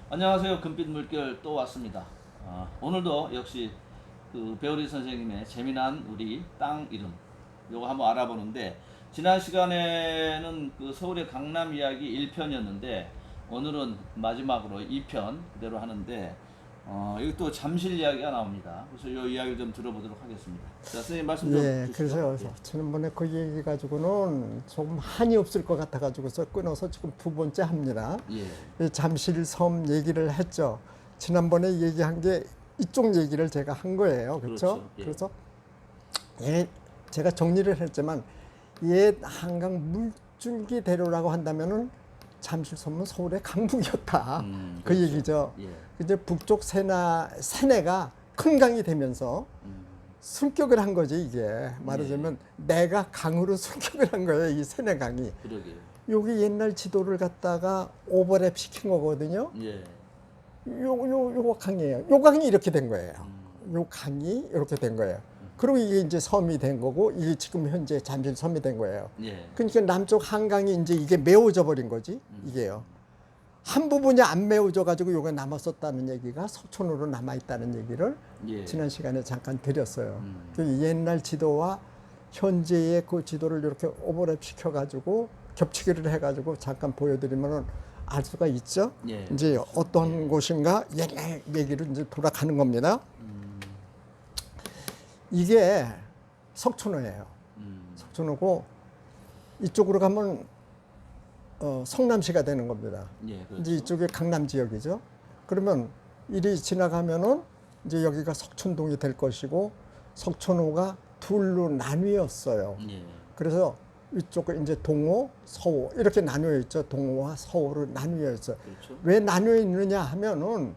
안녕하세요. 금빛 물결 또 왔습니다. 오늘도 역시 그 배우리 선생님의 재미난 우리 땅 이름 요거 한번 알아보는데, 지난 시간에는 그 서울의 강남 이야기 1편이었는데 오늘은 마지막으로 2편 그대로 하는데, 여기 또 잠실 이야기가 나옵니다. 그래서 이 이야기를 좀 들어보도록 하겠습니다. 자, 선생님 말씀 좀 예, 주시죠. 그래서 지난번에 그 얘기 가지고는 조금 한이 없을 것 같아 가지고서 끊어서 지금 두 번째 합니다. 예. 이 잠실섬 얘기를 했죠. 지난번에 얘기한 게 이쪽 얘기를 제가 한 거예요. 그렇죠? 그렇죠. 예. 그래서 제가 정리를 했지만 옛 한강 물줄기 대로라고 한다면은 잠실섬은 서울의 강북이었다. 그 그렇죠. 얘기죠. 예. 이제 북쪽 세내가 큰 강이 되면서 승격을 한 거지, 이게. 말하자면 내가 강으로 승격을 한 거예요, 이 세내강이. 그러게요. 여기 옛날 지도를 갖다가 오버랩 시킨 거거든요. 예. 요 강이에요. 요 강이 이렇게 된 거예요. 요 강이 이렇게 된 거예요. 그리고 이게 이제 섬이 된 거고, 이게 지금 현재 잠실섬이 된 거예요. 예. 그러니까 남쪽 한강이 이제 이게 메워져 버린 거지, 이게요. 한 부분이 안 메워져 가지고 요게 남았었다는 얘기가 서촌으로 남아 있다는 얘기를 예. 지난 시간에 잠깐 드렸어요. 그 옛날 지도와 현재의 그 지도를 이렇게 오버랩 시켜 가지고 겹치기를 해 가지고 잠깐 보여드리면은 알 수가 있죠. 예. 이제 어떤 곳인가 옛날 얘기를 이제 돌아가는 겁니다. 이게 석촌호예요. 석촌호고 이쪽으로 가면 성남시가 되는 겁니다. 예. 그렇죠. 이제 이쪽에 강남 지역이죠. 그러면 이리 지나가면은 이제 여기가 석촌동이 될 것이고, 석촌호가 둘로 나뉘었어요. 예. 그래서 이쪽은 이제 동호, 서호 이렇게 나뉘어 있죠. 동호와 서호로 나뉘어 있어요. 그렇죠. 왜 나뉘어 있느냐 하면은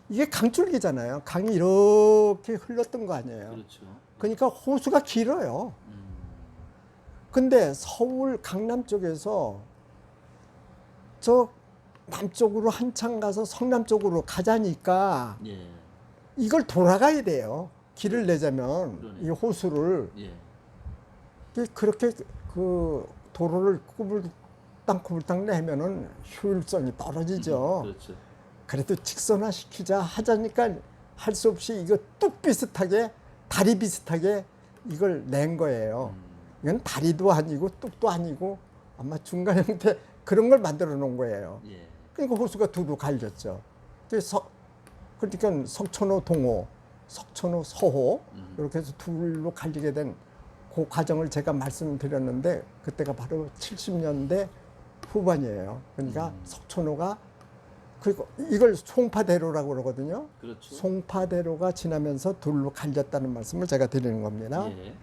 이게 강줄기잖아요. 강이 이렇게 흘렀던 거 아니에요. 그렇죠. 그러니까 호수가 길어요. 근데 서울 강남 쪽에서 저 남쪽으로 한참 가서 성남 쪽으로 가자니까 예. 이걸 돌아가야 돼요. 길을 내자면 그러네. 이 호수를 예. 그렇게 그 도로를 꾸불땅 내면은 효율성이 떨어지죠. 그렇죠. 그래도 직선화 시키자 하자니까 할 수 없이 이거 뚝 비슷하게 다리 비슷하게 이걸 낸 거예요. 이건 다리도 아니고 뚝도 아니고 아마 중간 형태 그런 걸 만들어 놓은 거예요. 예. 그러니까 호수가 두루 갈렸죠. 그러니까 석촌호 동호, 석촌호 서호 이렇게 해서 둘로 갈리게 된 그 과정을 제가 말씀드렸는데 그때가 바로 70년대 후반이에요. 그러니까 석촌호가 그리고 이걸 송파대로라고 그러거든요. 그렇죠. 송파대로가 지나면서 둘로 갈렸다는 말씀을 제가 드리는 겁니다. 예.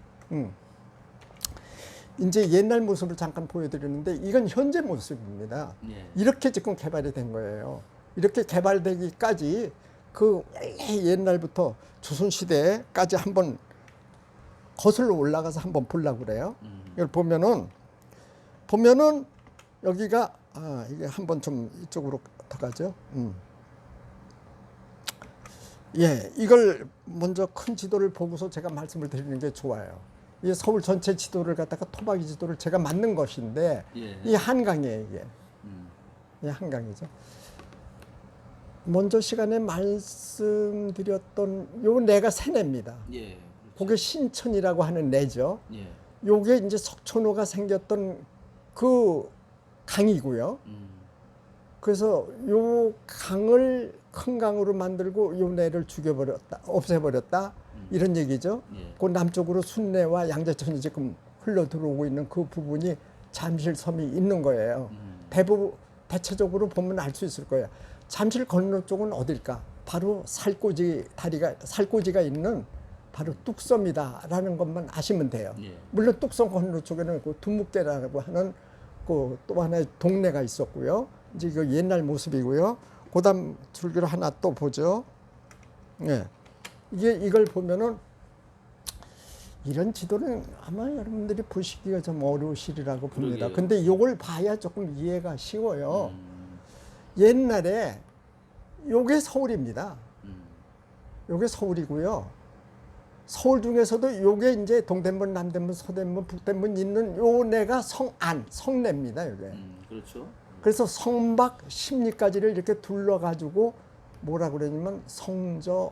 이제 옛날 모습을 잠깐 보여드리는데 이건 현재 모습입니다. 예. 이렇게 지금 개발이 된 거예요. 이렇게 개발되기까지 그 옛날부터 조선시대까지 한번 거슬러 올라가서 한번 보려고 그래요. 이걸 보면은 여기가 이게 한번 좀 이쪽으로 더 가죠. 예, 이걸 먼저 큰 지도를 보고서 제가 말씀을 드리는 게 좋아요. 이 서울 전체 지도를 갖다가 토박이 지도를 제가 만든 것인데 예. 이 한강이에요, 이게. 이 한강이죠. 먼저 시간에 말씀드렸던 요 내가 세내입니다. 예. 그게 신천이라고 하는 내죠. 예. 요게 이제 석촌호가 생겼던 그 강이고요. 그래서 요 강을 큰 강으로 만들고 요 내를 죽여버렸다, 없애버렸다 이런 얘기죠. 예. 그 남쪽으로 순례와 양재천이 지금 흘러 들어오고 있는 그 부분이 잠실섬이 있는 거예요. 대체적으로 보면 알 수 있을 거예요. 잠실 건너 쪽은 어딜까? 바로 살코지가 있는 바로 뚝섬이다라는 것만 아시면 돼요. 예. 물론 뚝섬 건너 쪽에는 그 두묵대라고 하는 그 또 하나의 동네가 있었고요. 이제 이거 옛날 모습이고요. 그다음 줄기를 하나 또 보죠. 예. 이걸 보면은 이런 지도는 아마 여러분들이 보시기가 좀 어려우시리라고 봅니다. 그러게요. 근데 이걸 봐야 조금 이해가 쉬워요. 옛날에 요게 서울입니다. 요게 서울이고요. 서울 중에서도 요게 이제 동대문, 남대문, 서대문, 북대문 있는 요 내가 성내입니다. 요게. 그렇죠. 그래서 성박 심리까지를 이렇게 둘러가지고 뭐라 그러냐면 성저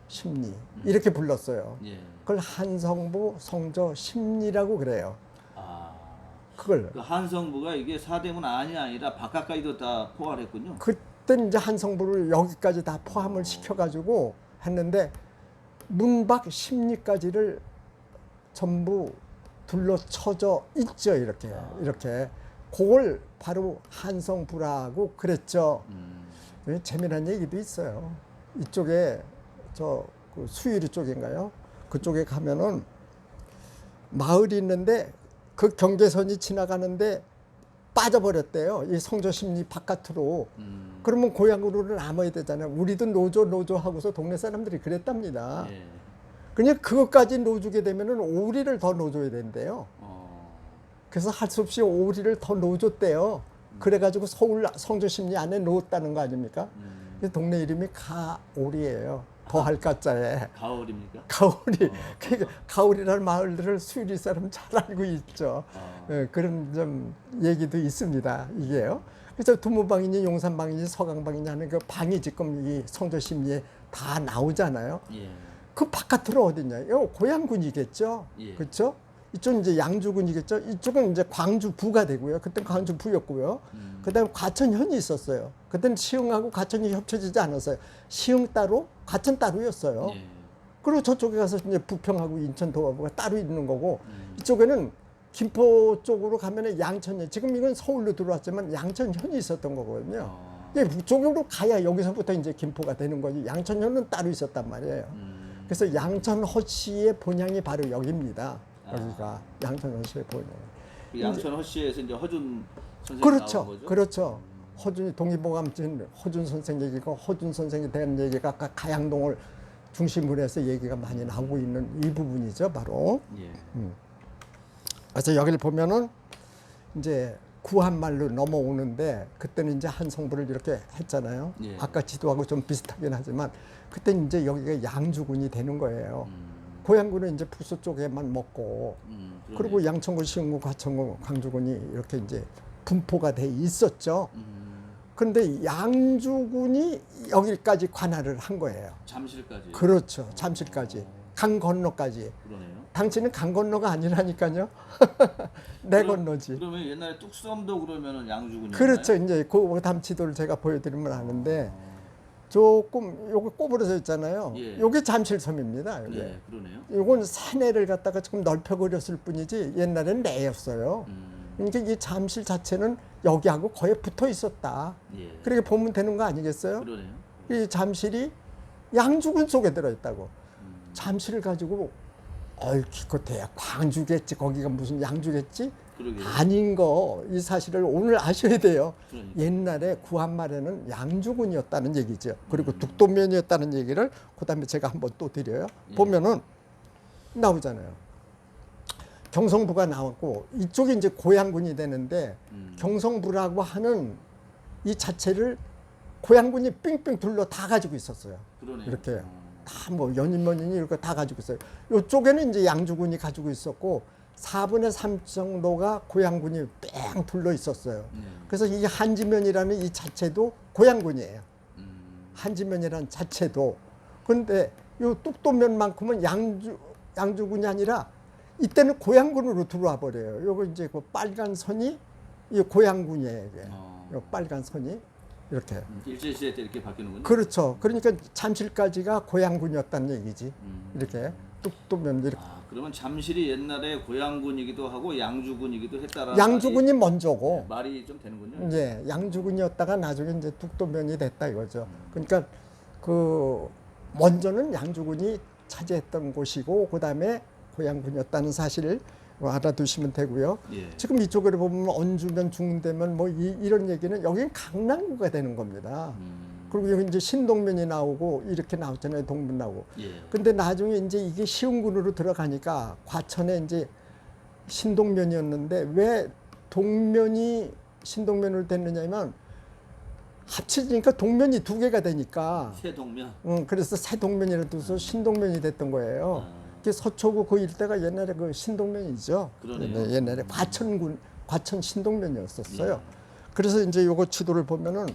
심리 이렇게 불렀어요. 예. 그걸 한성부 성저 심리라고 그래요. 아, 그걸 그 한성부가 이게 사대문 안이 아니라 바깥까지도 다 포괄했군요. 그때 이제 한성부를 여기까지 다 포함을 시켜가지고 했는데 문박 심리까지를 전부 둘러쳐져 있죠. 이렇게 그걸 바로 한성부라고 그랬죠. 재미난 얘기도 있어요. 이쪽에 그 수유리 쪽인가요? 그쪽에 가면은 마을이 있는데 그 경계선이 지나가는데 빠져버렸대요. 이 성조심리 바깥으로. 그러면 고향으로는 남아야 되잖아요. 우리도 노조 하고서 동네 사람들이 그랬답니다. 예. 그냥 그것까지 놓주게 되면은 오리를 더 놓줘야 된대요. 그래서 할 수 없이 오리를 더 놓줬대요. 그래가지고 서울 성조심리 안에 놓았다는 거 아닙니까? 그래서 동네 이름이 가오리예요. 더할 가짜에. 가을입니까? 가오리. 그러니까 가오리라는 마을들을 수유리 사람 잘 알고 있죠. 예, 그런 좀 얘기도 있습니다. 이게요. 그래서 두무방이니 용산방이니 서강방이니 하는 그 방이 지금 이 성조심리에 다 나오잖아요. 예. 그 바깥으로 어디냐? 요 고양군이겠죠. 예. 그렇죠? 이쪽은 이제 양주군이겠죠. 이쪽은 이제 광주부가 되고요. 그때는 광주부였고요. 그다음에 과천현이 있었어요. 그때는 시흥하고 과천이 협쳐지지 않았어요. 시흥 따로, 과천 따로였어요. 예. 그리고 저쪽에 가서 이제 부평하고 인천 도화부가 따로 있는 거고 이쪽에는 김포 쪽으로 가면은 양천현. 지금 이건 서울로 들어왔지만 양천현이 있었던 거거든요. 예, 북쪽으로 가야 여기서부터 이제 김포가 되는 거지. 양천현은 따로 있었단 말이에요. 그래서 양천 허씨의 본향이 바로 여기입니다. 여기가 양천 허씨의 본향. 그 양천 허씨에서 이제 허준 선생님 그렇죠, 나온 거죠? 그렇죠. 허준이 동의보감진 허준 선생 얘기고 허준 선생에 대한 얘기가 아까 가양동을 중심으로 해서 얘기가 많이 나오고 있는 이 부분이죠, 바로. 예. 그래서 여기를 보면은 이제 구한말로 넘어오는데 그때는 이제 한성부를 이렇게 했잖아요. 예. 아까 지도하고 좀 비슷하긴 하지만 그때는 이제 여기가 양주군이 되는 거예요. 고양군은 이제 부수 쪽에만 먹고 그리고 양천군, 시흥군, 과천군, 광주군이 이렇게 이제 분포가 돼 있었죠. 그런데 양주군이 여기까지 관할을 한 거예요. 잠실까지. 그렇죠. 잠실까지. 강 건너까지. 그러네요. 당신은 강 건너가 아니라니까요. 내 건너지. 그러면 옛날에 뚝섬도 그러면은 양주군이. 그렇죠. 이제 그 다음 지도를 제가 보여드리면 아는데 조금 요거 꼬부러져 있잖아요. 예. 요게 잠실섬입니다. 요게. 예, 그러네요. 요건 산해를 갖다가 조금 넓혀 그렸을 뿐이지 옛날엔 내였어요. 그러니까 이 잠실 자체는 여기하고 거의 붙어 있었다. 예. 그렇게 보면 되는 거 아니겠어요? 그러네요. 이 잠실이 양주군 속에 들어있다고. 잠실을 가지고 기껏해야 광주겠지. 거기가 무슨 양주겠지? 그러게요. 아닌 거 이 사실을 오늘 아셔야 돼요. 그러니까. 옛날에 구한말에는 양주군이었다는 얘기죠. 그리고 둑도면이었다는 얘기를 그다음에 제가 한번 또 드려요. 보면은 나오잖아요. 경성부가 나왔고 이쪽이 이제 고양군이 되는데 경성부라고 하는 이 자체를 고양군이 삥삥 둘러 다 가지고 있었어요. 그러네요. 이렇게 다 뭐 연인머니니 이렇게 다 가지고 있어요. 이쪽에는 이제 양주군이 가지고 있었고 4분의 3 정도가 고양군이 뺑 둘러 있었어요. 그래서 이 한지면이라는 이 자체도 고양군이에요. 한지면이라는 자체도. 그런데 이 뚝도면만큼은 양주군이 아니라 이때는 고양군으로 들어와 버려요. 요거 이제 그 빨간 선이 이 고양군이에요. 이게. 요 빨간 선이 이렇게. 일제시대 때 이렇게 바뀌는군요. 그렇죠. 그러니까 잠실까지가 고양군이었다는 얘기지. 이렇게 뚝도면 이렇게. 그러면 잠실이 옛날에 고양군이기도 하고 양주군이기도 했다라는 양주군이 먼저고. 말이 좀 되는군요. 예, 양주군이었다가 나중에 이제 뚝도면이 됐다 이거죠. 그러니까 그 먼저는 양주군이 차지했던 곳이고 그다음에 고양군이었다는 사실을 알아두시면 되고요. 예. 지금 이쪽으로 보면 언주면 중대면 뭐 이런 얘기는 여기는 강남구가 되는 겁니다. 그리고 여기 이제 신동면이 나오고 이렇게 나왔잖아요. 동면 나오고. 예. 근데 나중에 이제 이게 시흥군으로 들어가니까 과천에 이제 신동면이었는데 왜 동면이 신동면으로 됐느냐면 합쳐지니까 동면이 두 개가 되니까. 세동면. 그래서 세동면이라 둬서 신동면이 됐던 거예요. 서초구 그 일대가 옛날에 그 신동면이죠. 그러네요. 옛날에 과천 신동면이었었어요. 그래서 이제 요거 지도를 보면은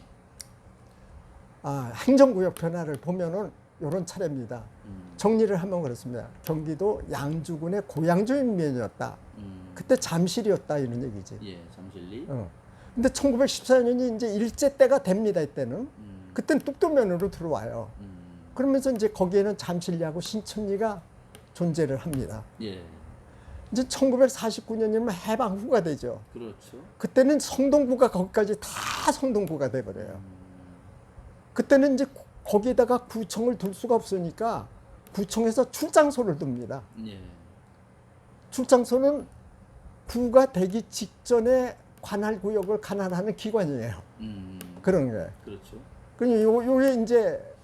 행정구역 변화를 보면은 요런 차례입니다. 정리를 하면 그렇습니다. 경기도 양주군의 고향주인 면이었다. 그때 잠실이었다 이런 얘기지. 예, 잠실리. 근데 1914년이 이제 일제 때가 됩니다. 이때는. 그땐 뚝도면으로 들어와요. 그러면서 이제 거기에는 잠실리하고 신천리가 존재를 합니다. 예, 이제 1949년이면 해방 후가 되죠. 그렇죠. 그때는 성동구가 거기까지 다 성동구가 돼버려요. 그때는 이제 거기에다가 구청을 둘 수가 없으니까 구청에서 출장소를 둡니다. 예, 출장소는 구가 되기 직전에 관할 구역을 관할하는 기관이에요. 그런 게. 그렇죠. 그러니 요게 이제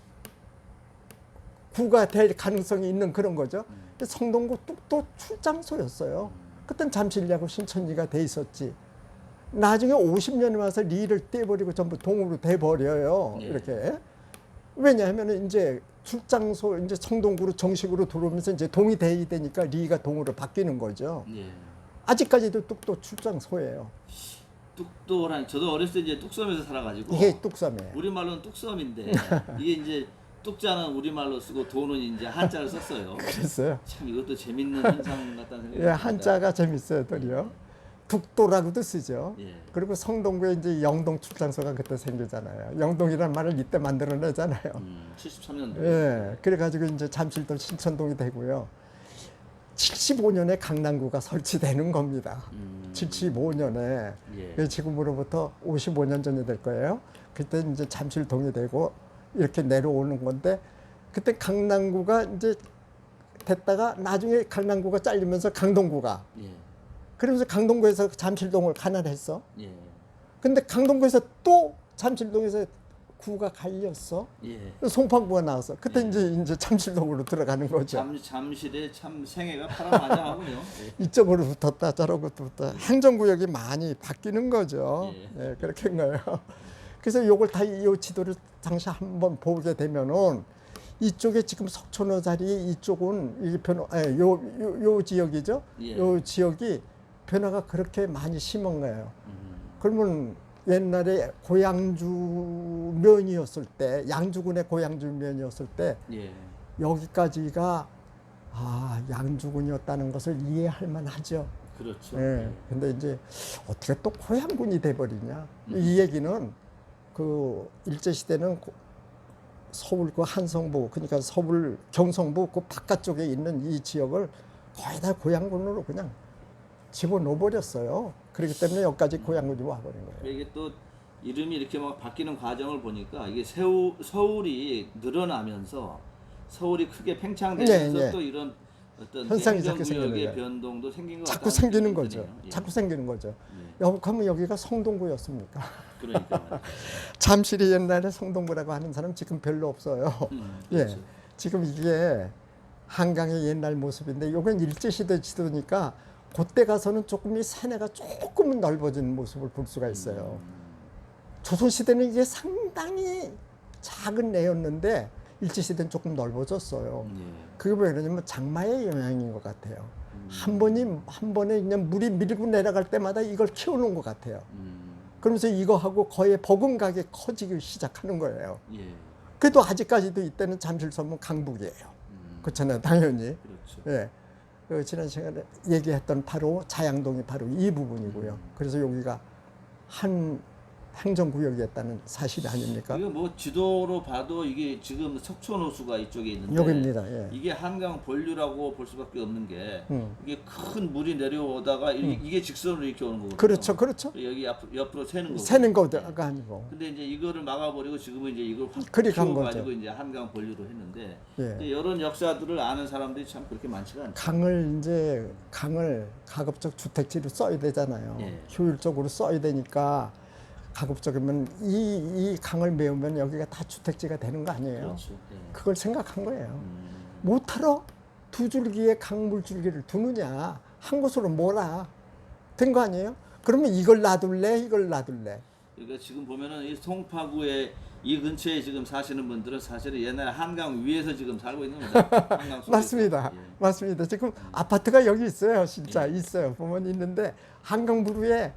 구가 될 가능성이 있는 그런 거죠. 성동구 뚝도 출장소였어요. 그땐 잠실리하고 신천리가 돼 있었지. 나중에 50년에 와서 리를 떼버리고 전부 동으로 돼버려요. 예. 이렇게. 왜냐하면 이제 출장소 이제 성동구로 정식으로 들어오면서 이제 동이 돼야 되니까 리가 동으로 바뀌는 거죠. 예. 아직까지도 뚝도 출장소예요. 뚝도란 저도 어렸을 때 이제 뚝섬에서 살아가지고 이게 뚝섬이에요. 우리 말로는 뚝섬인데 이게 이제 뚝자는 우리 말로 쓰고 도는 이제 한자를 썼어요. 그랬어요. 참 이것도 재밌는 현상 같다는 생각이 예, 듭니다. 한자가 재밌어요, 도리어. 북도라고도 쓰죠. 예. 그리고 성동구에 이제 영동 출장소가 그때 생기잖아요. 영동이라는 말을 이때 만들어내잖아요. 73년도. 예, 그래가지고 이제 잠실도 신천동이 되고요. 75년에 강남구가 설치되는 겁니다. 75년에 예. 지금으로부터 55년 전이 될 거예요. 그때 이제 잠실동이 되고 이렇게 내려오는 건데 그때 강남구가 이제 됐다가 나중에 강남구가 잘리면서 강동구가 예. 그러면서 강동구에서 잠실동을 관할했어. 예. 근데 강동구에서 또 잠실동에서 구가 갈렸어. 예. 송파구가 나왔어. 그때 예. 이제 잠실동으로 들어가는 거죠. 잠실에 참 생애가 파란만장하군요. 예. 이쪽으로 붙었다 저쪽으로 붙었다. 행정구역이 많이 바뀌는 거죠. 예. 예, 그렇게 한 거예요. 그래서 요걸 다 이 지도를 당시 한번 보게 되면은 이쪽에 지금 석촌호 자리 이쪽은 이 변화, 요 지역이죠. 예. 요 지역이 변화가 그렇게 많이 심한 거예요. 그러면 옛날에 고양주 면이었을 때, 양주군의 고양주 면이었을 때 예. 여기까지가 양주군이었다는 것을 이해할 만하죠. 그렇죠. 예. 근데 이제 어떻게 또 고양군이 돼버리냐? 이 얘기는 그 일제 시대는 서울 그 한성부 그러니까 서울 경성부 그 바깥쪽에 있는 이 지역을 거의 다 고양군으로 그냥 집어넣어 버렸어요. 그렇기 때문에 여기까지 고양군이 와버린 거예요. 이게 또 이름이 이렇게 막 바뀌는 과정을 보니까 이게 서울이 늘어나면서 서울이 크게 팽창되면서 예, 예. 또 이런 어떤 현상이 자꾸 생기는 행정구역의 거예요. 변동도 생긴 것 자꾸 같다는 생기는 생각이 거죠. 드네요. 예. 자꾸 생기는 거죠. 예. 그러면 여기가 성동구였습니까? 그러니까 말이죠. 잠실이 옛날에 성동구라고 하는 사람 지금 별로 없어요. 그렇죠. 예, 지금 이게 한강의 옛날 모습인데 이건 일제시대 지도니까 그때 가서는 조금 이 세내가 조금은 넓어진 모습을 볼 수가 있어요. 조선시대는 이게 상당히 작은 내였는데 일제시대는 조금 넓어졌어요. 예. 그게 왜 그러냐면 장마의 영향인 것 같아요. 한 번에 그냥 물이 밀고 내려갈 때마다 이걸 키워놓은 것 같아요. 그러면서 이거하고 거의 버금가게 커지기 시작하는 거예요. 예. 그래도 아직까지도 이때는 잠실섬은 강북이에요. 그렇잖아요, 당연히. 그렇죠. 예. 지난 시간에 얘기했던 바로 자양동이 바로 이 부분이고요. 그래서 여기가 한 행정구역이었다는 사실 아닙니까? 이거 뭐 지도로 봐도 이게 지금 석촌호수가 이쪽에 있는데 여기입니다. 예. 이게 한강 본류라고 볼 수밖에 없는 게 음. 이게 큰 물이 내려오다가 이게 직선으로 이렇게 오는 거거든요. 그렇죠, 그렇죠. 여기 옆으로 새는 거고. 새는 거가 아니고. 근데 이제 이거를 막아버리고 지금은 이제 이걸 확 그리 간 키워가지고 거죠. 이제 한강 본류로 했는데 예. 이제 이런 역사들을 아는 사람들이 참 그렇게 많지가 않죠. 강을 가급적 주택지로 써야 되잖아요. 예. 효율적으로 써야 되니까 가급적이면 이 강을 메우면 여기가 다 주택지가 되는 거 아니에요. 그렇죠. 예. 그걸 생각한 거예요. 못하러 두 줄기의 강물 줄기를 두느냐, 한 곳으로 몰아 된 거 아니에요? 그러면 이걸 놔둘래, 이걸 놔둘래. 그러니까 지금 보면은 이 송파구에 이 근처에 지금 사시는 분들은 사실은 옛날 한강 위에서 지금 살고 있는 겁니다. 한강 속에서. 맞습니다. 예. 맞습니다. 지금 아파트가 여기 있어요. 진짜 예. 있어요. 보면 있는데 한강물 위에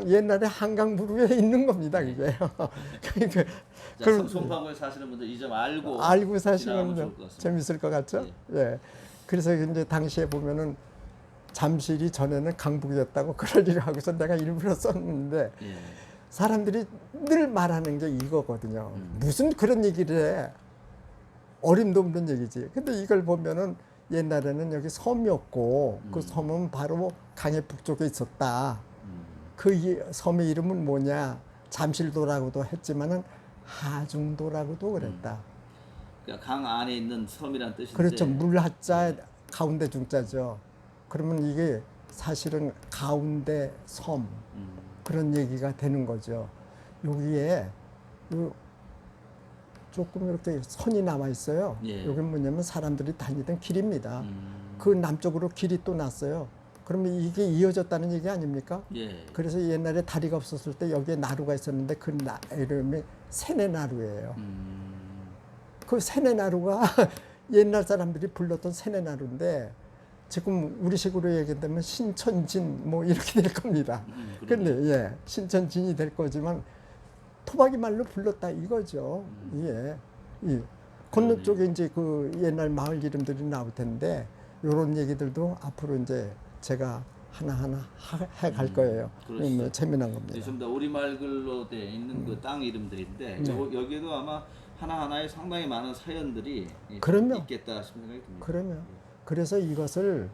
옛날에 한강무르에 있는 겁니다, 그게. 그러니까 자, 송파구에 사시는 분들 이 점 알고 알고 지나가면 사시면 좋을 것 같습니다. 재밌을 것 같죠? 예. 그래서 이제 당시에 보면은 잠실이 전에는 강북이었다고 그럴 일을 하고서 내가 일부러 썼는데 예. 사람들이 늘 말하는 게 이거거든요. 무슨 그런 얘기를 해. 어림도 없는 얘기지. 근데 이걸 보면은 옛날에는 여기 섬이었고 그 섬은 바로 강의 북쪽에 있었다. 그 섬의 이름은 뭐냐? 잠실도라고도 했지만은 하중도라고도 그랬다. 그러니까 강 안에 있는 섬이란 뜻인데. 그렇죠. 물하자 가운데 중자죠. 그러면 이게 사실은 가운데 섬 그런 얘기가 되는 거죠. 여기에 조금 이렇게 선이 남아 있어요. 예. 여기 뭐냐면 사람들이 다니던 길입니다. 그 남쪽으로 길이 또 났어요. 그러면 이게 이어졌다는 얘기 아닙니까? 예. 그래서 옛날에 다리가 없었을 때 여기에 나루가 있었는데 그 이름이 세네나루예요. 그 세네나루가 옛날 사람들이 불렀던 세네나루인데 지금 우리식으로 얘기하면 신천진 뭐 이렇게 될 겁니다. 근데 예, 신천진이 될 거지만 토박이 말로 불렀다 이거죠. 예. 이 건너 쪽에 이제 그 옛날 마을 이름들이 나올 텐데 이런 얘기들도 앞으로 이제 제가 하나하나 해 갈 거예요. 그렇죠. 재미난 겁니다. 전부 다 우리말 글로 돼 있는 그 땅 이름들인데 여기에도 아마 하나하나에 상당히 많은 사연들이 그럼요. 있겠다 싶은 생각이 듭니다. 그러면 그래서 이것을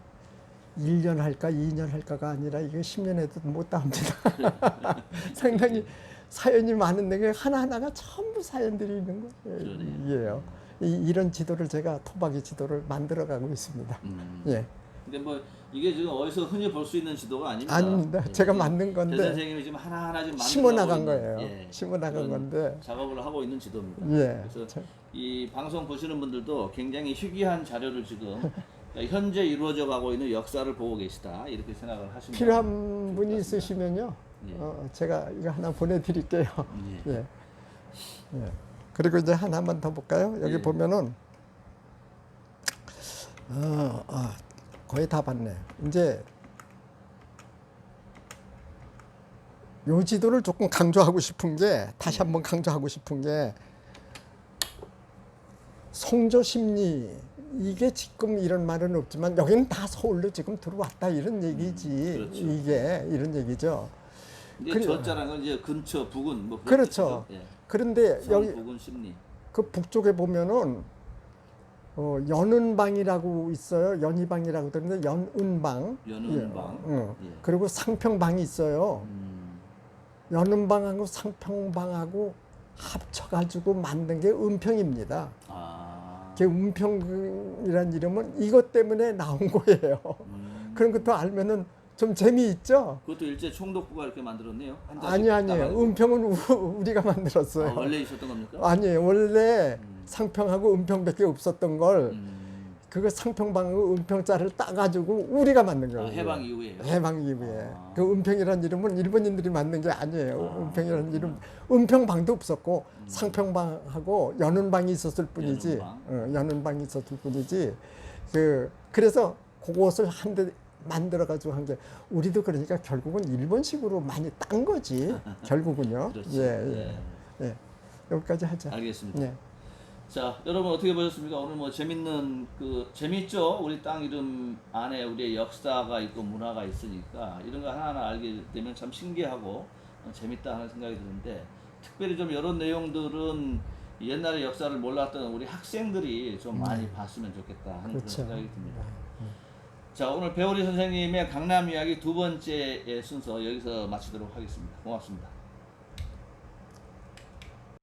1년 할까 2년 할까가 아니라 이게 10년 해도 못 답니다. 상당히 사연이 많은데 그 하나하나가 전부 사연들이 있는 거예요. 이런 지도를 제가 토박이 지도를 만들어가고 있습니다. 예. 근데 뭐 이게 지금 어디서 흔히 볼 수 있는 지도가 아닙니다. 아닙니다. 예. 제가 만든 건데 배 선생님이 지금 하나하나 지금 심어 나간 있는, 거예요. 예, 심어 나간 건데 작업을 하고 있는 지도입니다. 예. 그래서 이 방송 보시는 분들도 굉장히 희귀한 자료를 지금 현재 이루어져 가고 있는 역사를 보고 계시다 이렇게 생각을 하시면 필요한 분이 있으시면요. 예. 제가 이거 하나 보내드릴게요. 예. 예. 예. 그리고 이제 하나만 더 볼까요? 여기 예. 보면은 거의 다 봤네. 이제 요 지도를 조금 강조하고 싶은 게 다시 한번 강조하고 싶은 게 성조 심리 이게 지금 이런 말은 없지만 여기는 다 서울로 지금 들어왔다 이런 얘기지. 그렇죠. 이게 이런 얘기죠. 이제 저자라는 건 이제 근처 부근 뭐 그렇죠. 예. 그런데 여기 부근 심리. 그 북쪽에 보면은 연은방이라고 있어요. 연희방이라고 그러는데 연은방. 연은방. 예. 예. 그리고 상평방이 있어요. 연은방하고 상평방하고 합쳐가지고 만든 게 은평입니다. 그 은평이란 이름은 이것 때문에 나온 거예요. 그런 것도 알면은 좀 재미있죠? 그것도 일제 총독부가 이렇게 만들었네요. 아니에요. 은평은 우리가 만들었어요. 원래 있었던 겁니까? 아니에요. 원래 상평하고 은평밖에 없었던 걸 그거 상평방하고 은평자를 따가지고 우리가 만든 거예요. 해방 이후에요. 해방 이후에. 그 은평이라는 이름은 일본인들이 만든 게 아니에요. 은평이라는 이름, 은평방도 없었고 상평방하고 연은방이 있었을 뿐이지. 연은방이 있었을 뿐이지. 그래서 그것을 한데 만들어가지고 한 게 우리도 그러니까 결국은 일본식으로 많이 딴 거지. 결국은요. 그렇죠. 예. 여기까지 하자. 알겠습니다. 예. 자, 여러분 어떻게 보셨습니까? 오늘 뭐 재밌는 재밌죠? 우리 땅 이름 안에 우리의 역사가 있고 문화가 있으니까 이런 거 하나하나 알게 되면 참 신기하고 재밌다 하는 생각이 드는데 특별히 좀 이런 내용들은 옛날의 역사를 몰랐던 우리 학생들이 좀 많이 봤으면 좋겠다 하는 그런 생각이 듭니다. 자, 오늘 배우리 선생님의 강남 이야기 두 번째 순서 여기서 마치도록 하겠습니다. 고맙습니다.